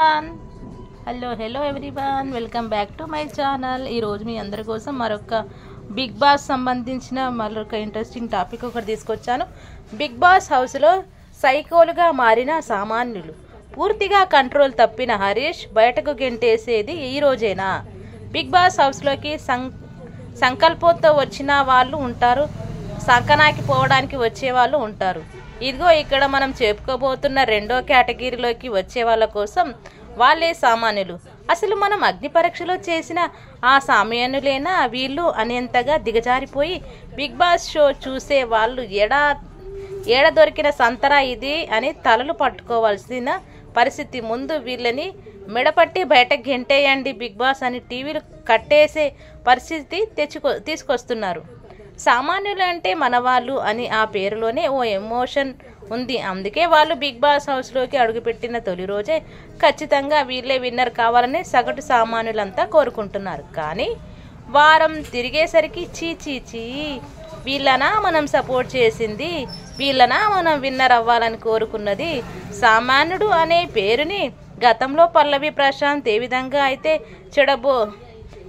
Everyone. Hello everyone, welcome back to my channel. ఈరోజు మీ అందరి కోసం మరొక బిగ్ బాస్ సంబంధించిన మరొక ఇంట్రెస్టింగ్ టాపిక్ ఒకటి తీసుకొచ్చాను. బిగ్ బాస్ హౌస్లో సైకోలుగా మారిన సామాన్యులు, పూర్తిగా కంట్రోల్ తప్పిన హరీష్ బయటకు గెంటేసేది ఈ రోజేనా? బిగ్ బాస్ హౌస్లోకి సంకల్పంతో వచ్చిన వాళ్ళు ఉంటారు, సంకనాకి పోవడానికి వచ్చే వాళ్ళు ఉంటారు. ఇదిగో ఇక్కడ మనం చెప్పుకోబోతున్న రెండో కేటగిరీలోకి వచ్చే వాళ్ళ కోసం వాళ్ళే సామాన్యులు. అసలు మనం అగ్ని పరీక్షలో చేసిన ఆ సామాన్యులేనా వీళ్ళు అనేంతగా దిగజారిపోయి బిగ్ బాస్ షో చూసే వాళ్ళు ఏడ దొరికిన సంతరా ఇది అని తలలు పట్టుకోవాల్సిన పరిస్థితి. ముందు వీళ్ళని మెడపట్టి బయటకు గెంటేయండి బిగ్ బాస్ అని టీవీలు కట్టేసే పరిస్థితి తీసుకొస్తున్నారు. సామాన్యులు అంటే మనవాళ్ళు అని ఆ పేరులోనే ఓ ఎమోషన్ ఉంది. అందుకే వాళ్ళు బిగ్ బాస్ హౌస్లోకి అడుగుపెట్టిన తొలి రోజే ఖచ్చితంగా వీళ్ళే విన్నర్ కావాలని సగటు సామాన్యులంతా కోరుకుంటున్నారు. కానీ వారం తిరిగేసరికి చీ వీళ్ళనా మనం సపోర్ట్ చేసింది, వీళ్ళనా మనం విన్నర్ అవ్వాలని కోరుకున్నది. సామాన్యుడు అనే పేరుని గతంలో పల్లవి ప్రశాంత్ ఏ విధంగా అయితే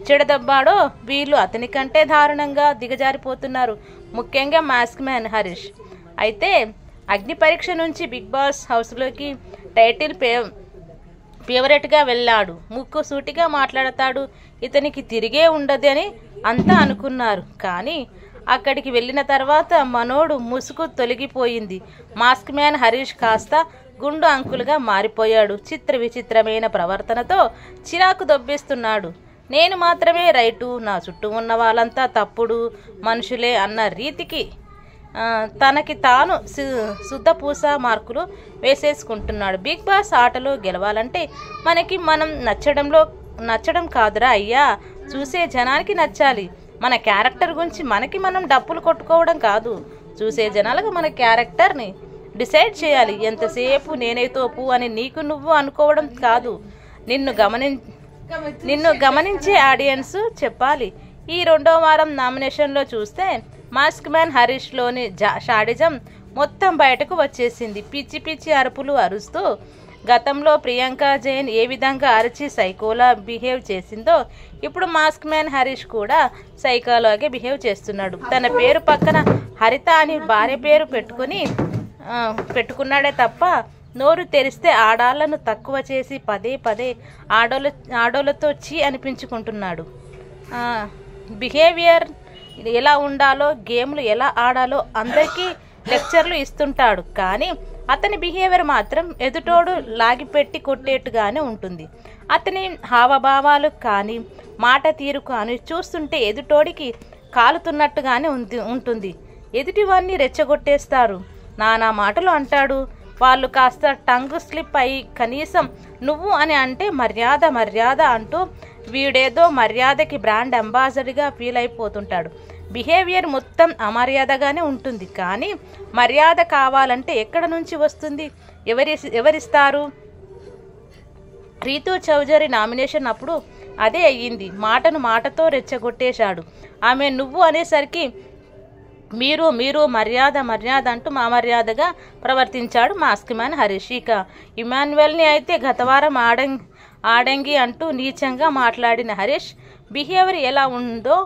చెడదబ్బాడో వీళ్ళు అతని కంటే దారుణంగా దిగజారిపోతున్నారు. ముఖ్యంగా మాస్క్ మ్యాన్ హరీష్ అయితే అగ్ని పరీక్ష నుంచి బిగ్ బాస్ హౌస్లోకి టైటిల్ ఫేవరెట్గా వెళ్ళాడు. ముక్కు సూటిగా మాట్లాడతాడు, ఇతనికి తిరిగే ఉండదు అని అంతా అనుకున్నారు. కానీ అక్కడికి వెళ్ళిన తర్వాత మనోడు ముసుగు తొలగిపోయింది. మాస్క్ మ్యాన్ హరీష్ కాస్త గుండు అంకులుగా మారిపోయాడు. విచిత్రమైన ప్రవర్తనతో చిరాకు దొబ్బిస్తున్నాడు. నేను మాత్రమే రైటు, నా చుట్టూ ఉన్న వాళ్ళంతా తప్పుడు మనుషులే అన్న రీతికి తనకి తాను శుద్ధపూస మార్కులు వేసేసుకుంటున్నాడు. బిగ్ బాస్ ఆటలో గెలవాలంటే మనం నచ్చడం కాదురా అయ్యా, చూసే జనానికి నచ్చాలి. మన క్యారెక్టర్ గురించి మనం డప్పులు కొట్టుకోవడం కాదు, చూసే జనాలకు మన క్యారెక్టర్ని డిసైడ్ చేయాలి. ఎంతసేపు నేనే తోపు అని నీకు నువ్వు అనుకోవడం కాదు, నిన్ను గమనించే ఆడియన్స్ చెప్పాలి. ఈ రెండో వారం నామినేషన్లో చూస్తే మాస్క్ మ్యాన్ హరీష్లోని షాడిజం మొత్తం బయటకు వచ్చేసింది. పిచ్చి అరుపులు అరుస్తూ గతంలో ప్రియాంక జైన్ ఏ విధంగా అరిచి సైకోలా బిహేవ్ చేసిందో ఇప్పుడు మాస్క్ మ్యాన్ హరీష్ కూడా సైకోలాగే బిహేవ్ చేస్తున్నాడు. తన పేరు పక్కన హరిత అని భార్య పేరు పెట్టుకున్నాడే తప్ప నోరు తెరిస్తే ఆడాళ్లను తక్కువ చేసి పదే ఆడోళ్ళతో అనిపించుకుంటున్నాడు. బిహేవియర్ ఎలా ఉండాలో, గేమ్లు ఎలా ఆడాలో అందరికీ లెక్చర్లు ఇస్తుంటాడు. కానీ అతని బిహేవియర్ మాత్రం ఎదుటోడు లాగిపెట్టి కొట్టేట్టుగానే ఉంటుంది. అతని హావభావాలు కానీ మాట తీరు కానీ చూస్తుంటే ఎదుటోడికి కాలుతున్నట్టుగానే ఉంటుంది. ఎదుటివాన్ని రెచ్చగొట్టేస్తారు, నానా మాటలు అంటాడు. వాళ్ళు కాస్త టంగ్ స్లిప్ అయ్యి కనీసం నువ్వు అని అంటే మర్యాద అంటూ వీడేదో మర్యాదకి బ్రాండ్ అంబాసిడర్గా ఫీల్ అయిపోతుంటాడు. బిహేవియర్ మొత్తం అమర్యాదగానే ఉంటుంది. కానీ మర్యాద కావాలంటే ఎక్కడ నుంచి వస్తుంది, ఎవరిస్తారు? రీతూ చౌదరి నామినేషన్ అప్పుడు అదే అయ్యింది. మాటతో రెచ్చగొట్టేశాడు. ఆమె నువ్వు అనేసరికి మీరు మర్యాద అంటూ మర్యాదగా ప్రవర్తించాడు మాస్క్ మ్యాన్ హరీష్. ఇక ఇమాన్యువల్ని అయితే గతవారం ఆడంగి అంటూ నీచంగా మాట్లాడిన హరీష్ బిహేవియర్ ఎలా ఉందో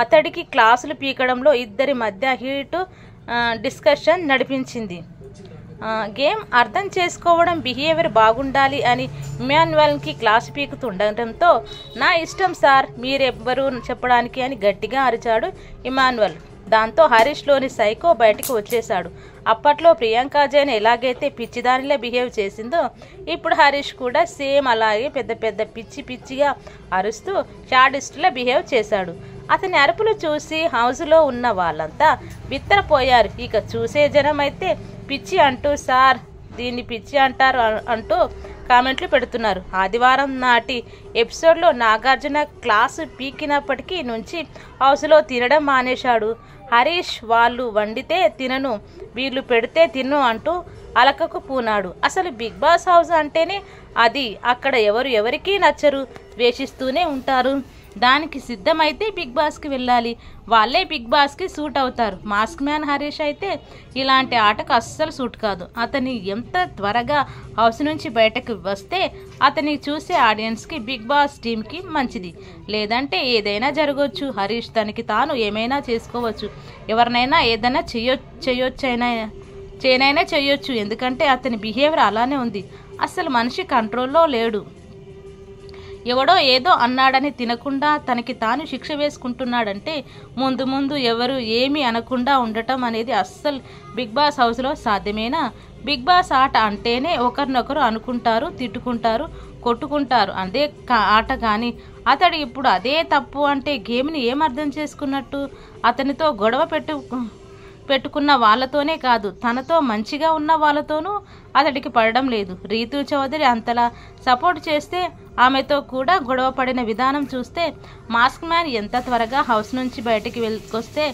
అతడికి క్లాసులు పీకడంలో ఇద్దరి మధ్య హీట్ డిస్కషన్ నడిపించింది. గేమ్ అర్థం చేసుకోవడం, బిహేవియర్ బాగుండాలి అని ఇమాన్యువల్కి క్లాసు పీకుతుండటంతో నా ఇష్టం సార్, మీరెవ్వరు చెప్పడానికి అని గట్టిగా అరిచాడు ఇమాన్యువల్. దాంతో హరీష్లోని సైకో బయటికి వచ్చేశాడు. అప్పట్లో ప్రియాంక జైన్ ఎలాగైతే పిచ్చిదానిలా బిహేవ్ చేసిందో ఇప్పుడు హరీష్ కూడా సేమ్ అలాగే పెద్ద పిచ్చిగా అరుస్తూ షాడిస్టులా బిహేవ్ చేశాడు. అతని అరుపులు చూసి హౌస్లో ఉన్న వాళ్ళంతా బిత్తరపోయారు. ఇక చూసే జనం అయితే పిచ్చి అంటూ సార్ దీన్ని పిచ్చి అంటారు అంటూ కామెంట్లు పెడుతున్నారు. ఆదివారం నాటి ఎపిసోడ్లో నాగార్జున క్లాసు పీకినప్పటికీ నుంచి హౌస్లో తినడం మానేశాడు. హరీష్ వాళ్ళు వండితే తినను, వీళ్ళు పెడితే తిను అంటూ అలకకు పూనాడు. అసలు బిగ్ బాస్ హౌస్ అంటేనే అది. అక్కడ ఎవరికి నచ్చరు, ద్వేషిస్తూనే ఉంటారు. దానికి సిద్ధమైతే బిగ్ బాస్కి వెళ్ళాలి, వాళ్ళే బిగ్ బాస్కి సూట్ అవుతారు. మాస్క్ మ్యాన్ హరీష్ అయితే ఇలాంటి ఆటకు అస్సలు సూట్ కాదు. అతని ఎంత త్వరగా హౌస్ నుంచి బయటకు వస్తే అతన్ని చూసే ఆడియన్స్కి, బిగ్ బాస్ టీంకి మంచిది. లేదంటే ఏదైనా జరగవచ్చు. హరీష్ తనకి తాను ఏమైనా చేసుకోవచ్చు, ఎవరినైనా ఏదైనా చేయొచ్చు. ఎందుకంటే అతని బిహేవియర్ అలానే ఉంది. అసలు మనిషి కంట్రోల్లో లేడు. ఎవడో ఏదో అన్నాడని తినకుండా తనకి తాను శిక్ష వేసుకుంటున్నాడంటే ముందు ముందు ఎవరు ఏమీ అనకుండా ఉండటం అనేది అస్సలు బిగ్ బాస్ హౌస్లో సాధ్యమేనా? బిగ్ బాస్ ఆట అంటేనే ఒకరినొకరు అనుకుంటారు, తిట్టుకుంటారు, కొట్టుకుంటారు, అదే ఆట. కానీ అతడు ఇప్పుడు అదే తప్పు అంటే గేమ్ని ఏం అర్థం చేసుకున్నట్టు? అతనితో గొడవ పెట్టుకున్న వాళ్ళతోనే కాదు, తనతో మంచిగా ఉన్న వాళ్ళతోనూ అతడికి పడడం లేదు. రీతు చౌదరి అంతలా సపోర్ట్ చేస్తే ఆమెతో కూడా గొడవ పడిన విధానం చూస్తే మాస్క్ మ్యాన్ ఎంత త్వరగా హౌస్ నుంచి బయటికి వెళ్ళొస్తే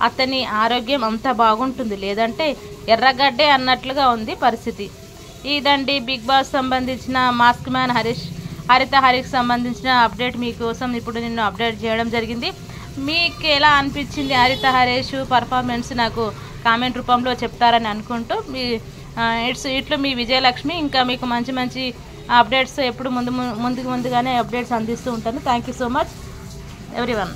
అతని ఆరోగ్యం అంత బాగుంటుంది. లేదంటే ఎర్రగడ్డే అన్నట్లుగా ఉంది పరిస్థితి. ఇదండి బిగ్ బాస్ సంబంధించిన మాస్క్ మ్యాన్ హరితకి సంబంధించిన అప్డేట్ మీకోసం ఇప్పుడు నేను అప్డేట్ చేయడం జరిగింది. మీకు ఎలా అనిపించింది హరిత హరీష్ పర్ఫార్మెన్స్ నాకు కామెంట్ రూపంలో చెప్తారని అనుకుంటూ ఇట్లు మీ విజయలక్ష్మి. ఇంకా మీకు మంచి మంచి అప్డేట్స్ ఎప్పుడు ముందుగానే అప్డేట్స్ అందిస్తూ ఉంటాను. Thank you so much everyone.